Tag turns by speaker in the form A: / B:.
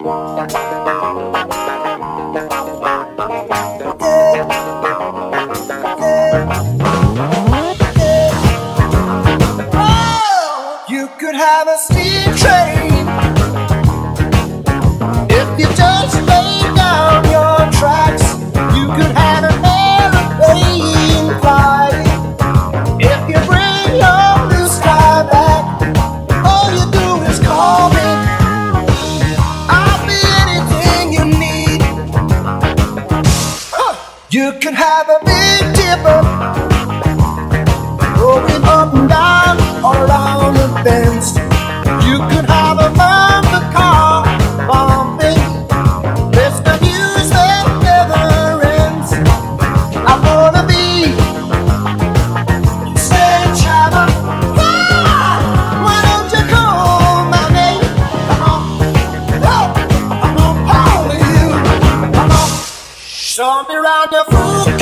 A: You could have a steam train if you just lay down your tracks. You could have an airplane fly if you bring your blue sky back. All you do is call me. I'll be anything you need. You could have a Big Dipper going up and down all around the bends. You could have a bumper car bumping. This the music never ends. I wanna be Saint Travel. Why don't you call my name? Come on, oh, I'm gonna call you. Come on, show me around your food.